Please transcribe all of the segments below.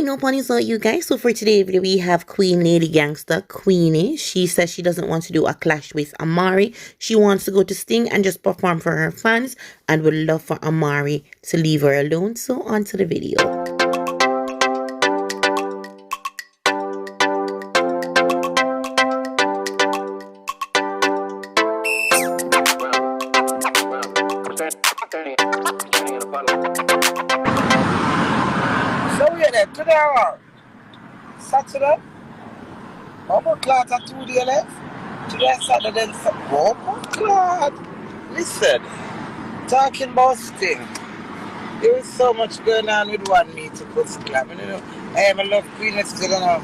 No ponies out, you guys. So for today's video, we have Queen Lady Gangster Queenie. She says she doesn't want to do a clash with Amari. She wants to go to Sting and just perform for her fans and would love for Amari to leave her alone. So on to the video. Today, Saturday, Omo Cloud at 2 days left. Today, Saturday, Omo Cloud. Listen, talking about Sting. There is so much going on with one me to put club. You know, I am a love Queen still, you know.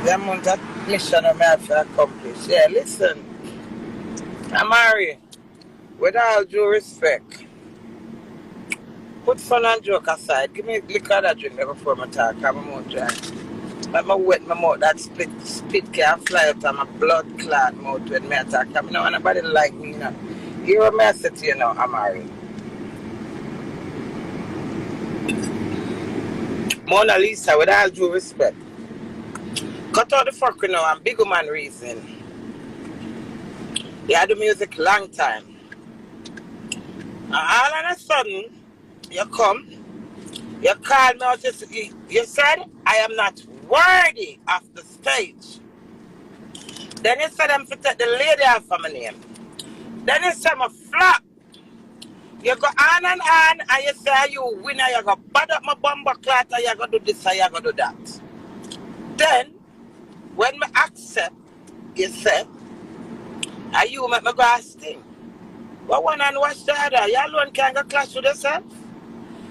The amount of mission I have to accomplish. Yeah, listen, Amari, with all due respect, put fun and joke aside. Give me a liquor that drink before I talk. I'm more dry. I'm wet my mouth. That spit can fly out of my blood clot mouth when I talk. I know nobody like me, you know. Hear what I say to you now, Amari. Mona Lisa, with all due respect, cut out the fuck you know. I'm big man reason. You had the music long time. And all of a sudden, you come, you call me out, you said, I am not worthy of the stage. Then you said, I'm to take the lady off of my name. Then you said, I'm flop. You go on, and you say, you winner, you go bad up my bumper clot, and you go do this, and you go do that. Then, when I accept, you say, and you make me go a Sting. But one and watch the other, you alone can't go clash with yourself.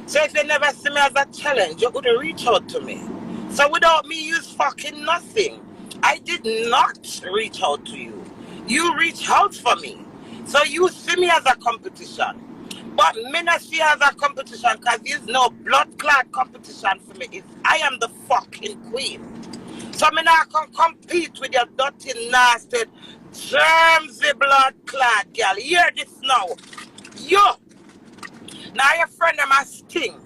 So if you never see me as a challenge, you could reach out to me. So without me, you fucking nothing. I did not reach out to you. You reach out for me. So you see me as a competition. But me not see as a competition because there's no blood clot competition for me. I am the fucking queen. So me not can compete with your dirty, nasty, germsy blood clot girl. Hear this now. You. Now your friend them a Sting.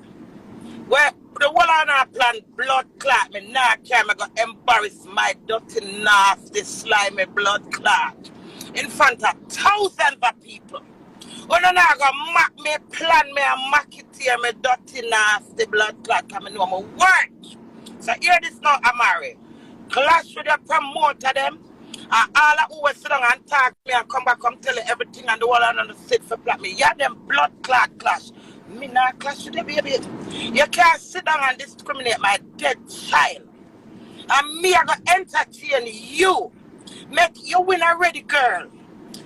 Where the whole of our plan blood clot me now can go embarrass my dirty nasty slimy blood clot in front of thousands of people. When I go mock me, plan me and mock it here, me dirty nasty blood clot coming know my work. So hear this now, Amari. Clash with the promoter them. And all of who will sit down and talk me and come back and tell you everything and the whole and the sit for flat me. Yeah, them blood clot clash. Me not clash with the baby. You can't sit down and discriminate my dead child. And me I gonna entertain you. Make you win already, girl.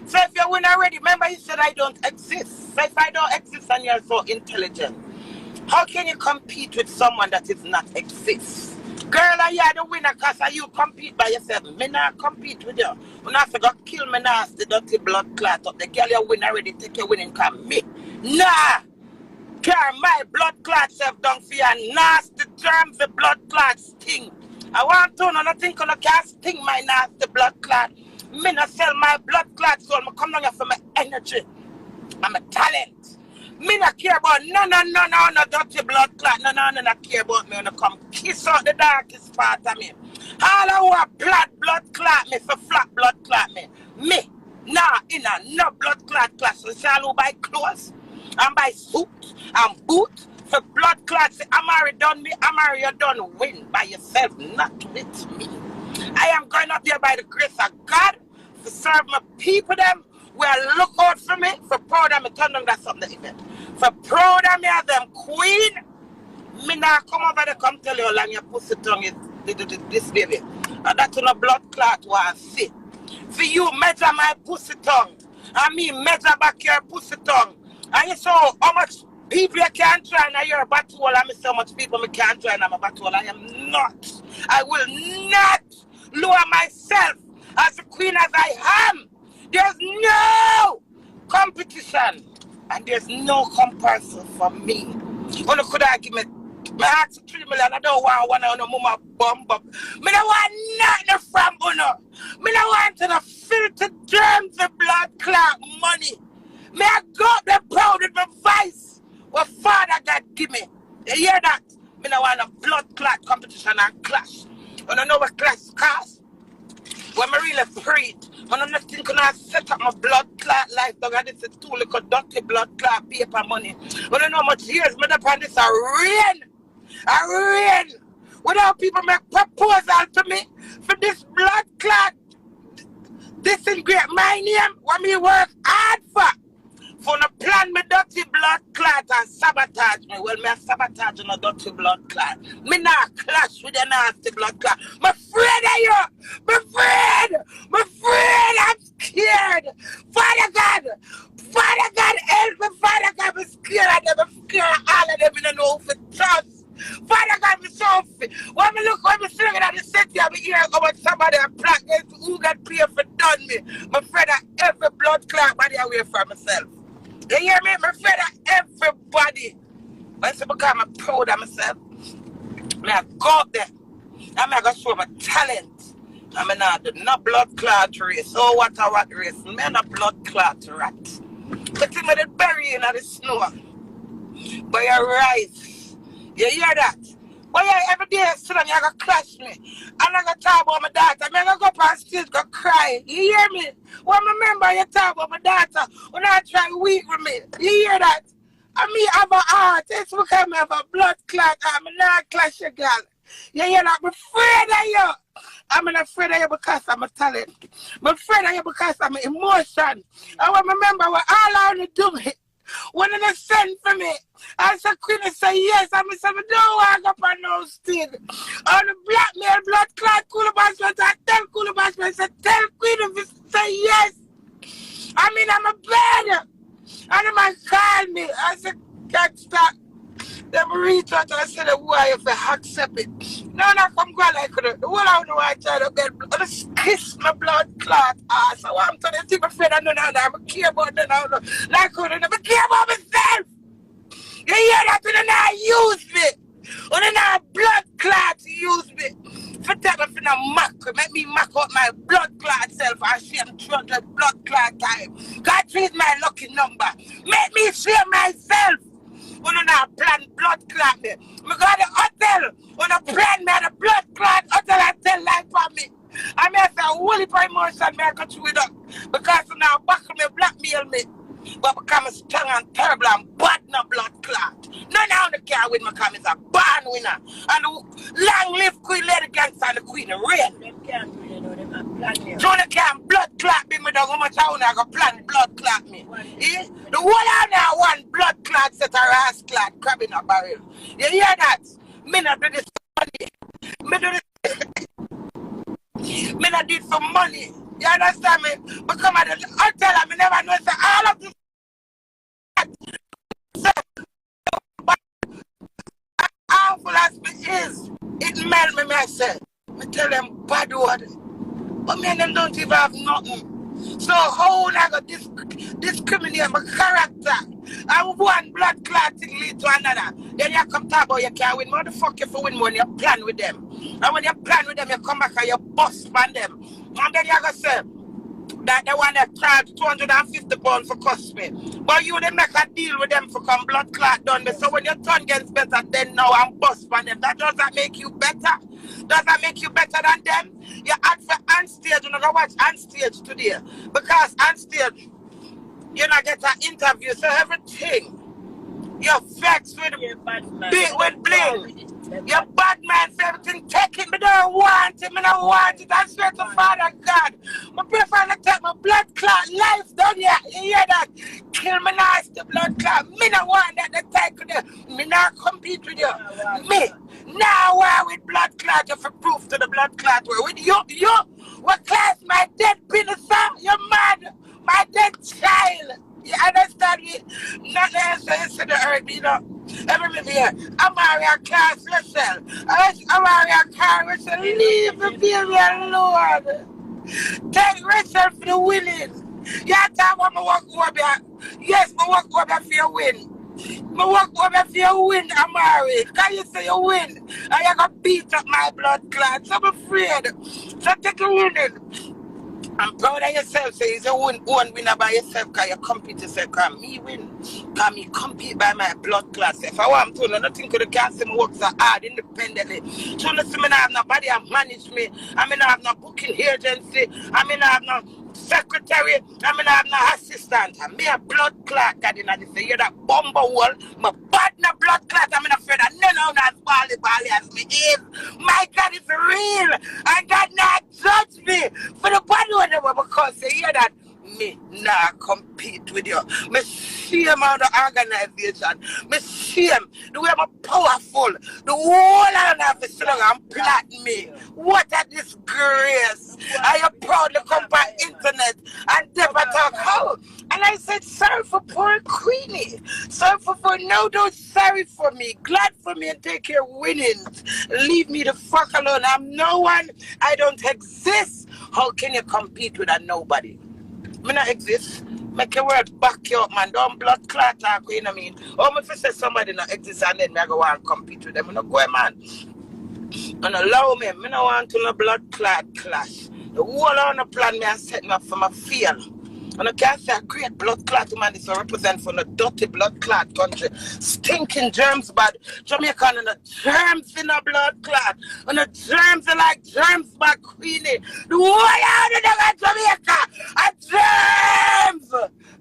So if you win already, remember you said I don't exist. So if I don't exist and you're so intelligent, how can you compete with someone that is not exist? Girl, you are the winner because you compete by yourself. Me not compete with you. You not to go kill me nasty dirty blood clot up. The girl you win already take your winning come me. Nah! Carry my blood clot self down for your nasty germs the blood clot sting. I want to know nothing gonna can't sting my nasty blood clot. Me not sell my blood clot so I come down here for my energy. I'm a talent. Me not care about no dirty blood clot. No care about me when I come kiss out the darkest part of me. All I want blood clot me for flat blood clot me. Me, nah, no blood clot class. So shall who buy clothes and buy suit and boot for blood clots. Amari done me, Amari you done win by yourself, not with me. I am going up there by the grace of God to serve my people them. Well, look out for me. For proud of me, tell them that's something the event. For proud of me as them queen, me now come over there, come tell you how long your pussy tongue is this baby. And that's on a blood clot one sit. For you measure my pussy tongue, and me measure back your pussy tongue. And you saw how much people you can't try in your battle, and me so much people me can't try in my battle. I am not. I will not lower myself as the queen as I am. There's no competition and there's no comparison for me. When you could have given me my heart to 3 million, I don't want one of mama bomb up. Me don't want nothing from Uno. Me don't want to filter germs of blood clot money. Me I go up there proud with my voice what Father God give me. You hear that? Me no want a blood clot competition and clash. I don't know what class cost. When I really prayed, I don't think I set up my blood clot life. Dog, and this is too little dirty blood clot paper money. I don't know how much years me upon this a rain. Without people make proposal to me for this blood clot, disintegrate my name, what me work hard for no plan me dirty blood clot and sabotage me. Well, me sabotage on a dirty blood clot. Me not clash with a nasty blood clot. I'm afraid of you. I'm afraid. I'm scared. Father God, help me. Father God, I'm scared of them. I'm scared of all of them. I don't know if it trust. Father God, me so when me singing at the city, I'm hearing about somebody and black who got paid for done me. I'm afraid of every blood clot body away from myself. You hear me? I'm afraid of everybody. But it's because I'm proud of myself. I go up there. I'm going to show my talent. I'm not do no blood clot race. Oh, what race? I'm not blood clot rat. But I'm going to bury you in the snow. But you're right. You hear that? Well, yeah, every day sit down, you're going to clash me. I'm not going to talk about my daughter. I'm going to go up on stage, go cry. You hear me? Well, remember you talk about my daughter when I try to weep with me. You hear that? I mean, I have a heart. It's because I have a blood clot. I'm not clash your girl. You hear that? I'm afraid of you. I'm not afraid of you because I'm a talent. I'm afraid of you because I'm an emotion. I remember what all I want to do it. When they send for me, I said, Queenie say yes. I said, I don't walk up on no stage. On the blackmail, blood clot, cool bashment, I tell cool bashment, I said, tell Queenie to say yes. I mean, I'm a bad. And the man called me. I said, can't stop. Then I reach out and I said, why if I accept it? No, come go like that. The whole I know I try to get just kiss my blood clot ass. So I'm telling you, my friend, I don't know that. I care about that. Like I never care about myself. You hear that? You not use me. You not blood clot use me. For tell me for mock. Make me mock up my blood clot self and share 200 blood clot time. God treat my lucky number. Make me share myself. When I not plan blood clot me. I got the hotel. When I plan me the blood clot hotel I tell life for me. I may say holy promotion me I go through it up. Because now back me blackmail me. But because I'm strong and terrible and bad no blood clot. None of the care with me because I'm a born winner. And long live Queen Lady Gangster and the Queen of Rain. Jonah can't blood clot me down how much I go plan blood clot me. Eh? The whole of now one blood clot set a ass clot crab in a barrel. You hear that? Me not do this for money. Me do this. Me not do it for money. You understand me? Because I'm at the hotel and me never know say all of this awful as me is. It melt me myself. I tell them bad word. But me and them don't even have nothing. So how I got discriminate my character? I one blood clotting lead to another. Then you come talk about you can't win. What the fuck you for win when you plan with them? And when you plan with them, you come back and you bust on them. And then you go say that the one that charge £250 for cost me. But you didn't make a deal with them for come blood clot done. So when your tongue gets better, then now I'm bust on them. That doesn't make you better. Does that make you better than them? You act for on stage, you're not going to watch on stage today. Because on stage, you not get an interview, so everything, you're vexed with bling. You're bad man for everything, take it, me don't want it, I swear to Father God. I prefer to take my blood clot life down here, you hear that? Kill me nasty blood clot, me don't want that to take with you, me not compete with you, me. Now why with blood clot you for proof to the blood clot with you what class my dead minister, you're mad, my dead child. You understand me? Nothing else is to the earth, you know. Everybody here, Amari a class yourself. Amari a car yourself. Leave the baby alone. Take yourself for the winning. You talk about my work over there. Yes, my work over there for your win. My work over for you win, Amari. Can you say you win? And you gonna beat up my blood clot. So I'm afraid. So take a winning. I'm proud of yourself. Say it's a one winner by yourself because you compete yourself. Because me win. Because me compete by my blood class. If I want to, nothing could have canceled me work so hard independently. So listen, I have nobody that manage me. I mean, I have no booking agency. I mean, I have no secretary. I mean, I have no assistant. I me a blood clot. God, you know, this you hear that bumble hole. My bad na blood clot. I'm afraid that none of that bally as me is. My God is real. And God not judge me for the body whatever because you hear that me nah compete with you. Me shame on the organization. Me shame the way I'm powerful. The whole of the slug and plot me. What a disgrace. I am proud to come by internet and never talk how. And I said, sorry for poor Queenie. Sorry for no, don't sorry for me. Glad for me and take your winnings. Leave me the fuck alone. I'm no one. I don't exist. How can you compete with a nobody? Me not exist. Make your word back you up, man. Don't blood clot talk, you know what I mean? Or if you say somebody not exist and then me I go and compete with them. I no go, man. And allow me. Me no want to no blood clot clash. The whole on the plan me I set me up for my fear. And I can't say a great blood clot man is represent for the dirty blood clot country. Stinking germs bad. Jamaica and the germs in the blood clot. And the germs are like germs bad Queenie. The whole out of Jamaica are germs.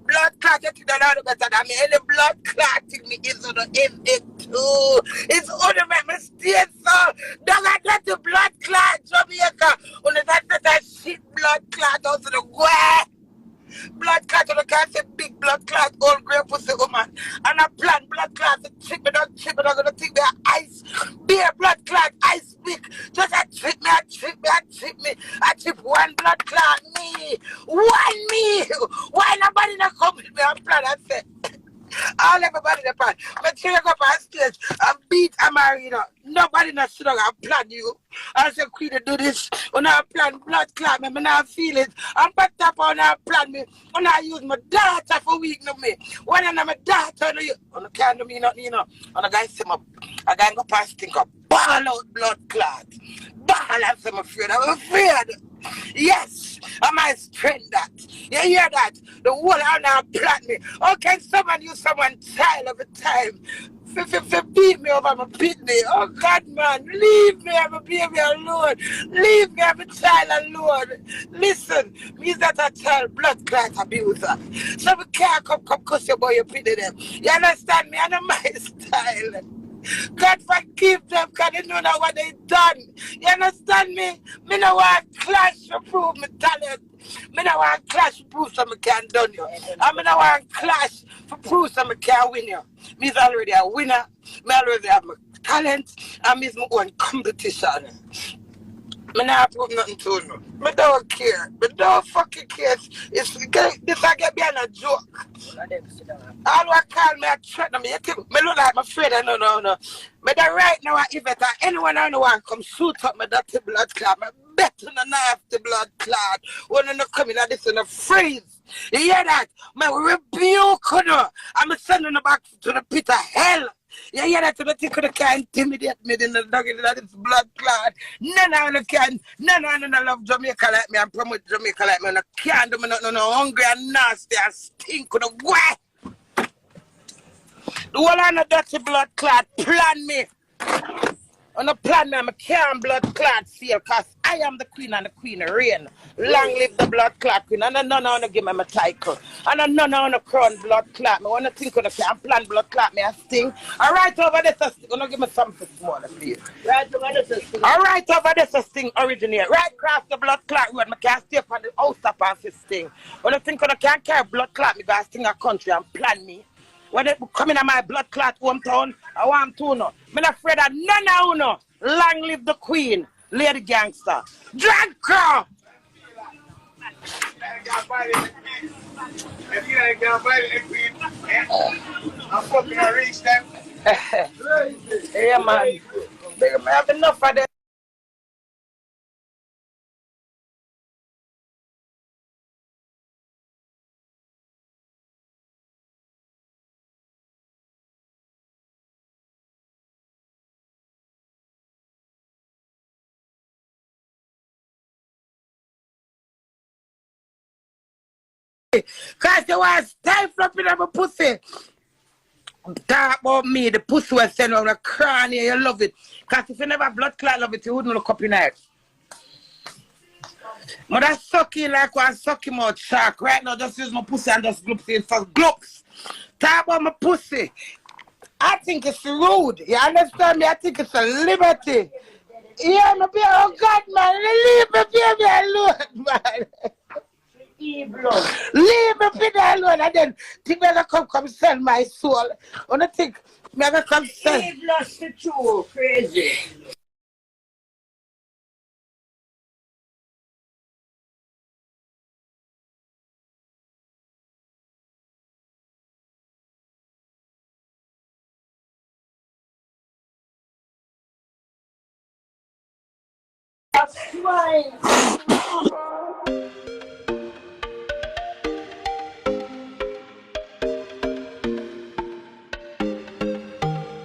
Blood clot, you think that better than me. Any blood clotting me is on the it too. It's on the make mistake, so. Don't get the blood clot, Jamaica. On the that shit blood clot out to the way. Blood clot, you can't say big blood clot, old grey pussy woman. And I plan blood clot, the chip me, don't gonna think me ice. Beer blood clot, ice big. Just a chip me, I chip one blood clot, me. One me. Why nobody not come with me and plan and say, all everybody in the plan. But check up on stage and beat Amari, you know. Nobody not sit down and plan you. I say, Queen, do this. When I plan blood clot me, when I feel it. I'm back up on I plan me. When I use my data for weak no me. When I'm my data, you can't do me nothing, you know. And a guy say, a guy go past think of ball out blood clot. Ball out, I'm afraid. I'm afraid. Yes, I might strength that. You hear that? The whole out now plan me. How can someone use someone child every time? Beat me over my kidney. Oh God, man, leave me, I'm a baby alone. Leave me, I'm a child alone. Listen, me's that a child blood clot abuser. So we can't come cuss your boy, you pity them. You understand me? I know my style. God forgive them because they know now what they done. You understand me? Me no want clash to prove my talent. Me no want clash to prove so I can done you. And me no want clash to prove so I can win you. Me's already a winner. Me already have my talent. And me's my own competition. Me not prove nothing to you. Me don't care. Me don't fucking care. This I get behind a joke. All what call me a threat me. You think me look like my friend, no. Me the right now if it anyone I know want come shoot up me dirty blood clot. Me better than have the blood clot. When you come in this in a freeze. You hear that? Me rebuke you. I'm sending you back to the pit of hell. You hear that? The thing could can't intimidate me in the dog in this blood clot. None of them can. None of them love Jamaica like me and promote Jamaica like me. And I can't do me no hungry and nasty and stink with the way. The whole of the dirty blood clot plan me. On the plan me, I'm a can blood clot seal because I am the queen and the queen reign. Long live the blood clot queen. And I don't want to give me my title. And I don't want to crown blood clot. I want to think of the can plan blood clot me a sting. All right over this a sting. Give me something smaller, please. Right over this a sting. All right over this a sting originate. Right across the blood clot road. I can't stay on the house up and this sting. When I think of the can carry blood clot, me guys sting a country and plan me. When they come in my blood clot hometown, I want to know. I'm not afraid of none of you know. Long live the queen, lady gangster. Drag crow! If you ain't got money, I'm fucking gonna reach them. Yeah, man. They have enough of them. Cause you want to stifle up in my pussy. Talk about me, the pussy was sent on the crown here, you love it. Cause if you never blood clot love it, you wouldn't look up in it. Mother sucking like one sucking out shark. Right now, just use my pussy and just gloops in for gloops. Talk about my pussy. I think it's rude. You understand me? I think it's a liberty. Yeah, my baby, oh God, man, leave me baby alone, man. Leave me baby alone, and then think me gonna come sell my soul. When I think me gonna come sell. Leave lost the true, crazy. That's right.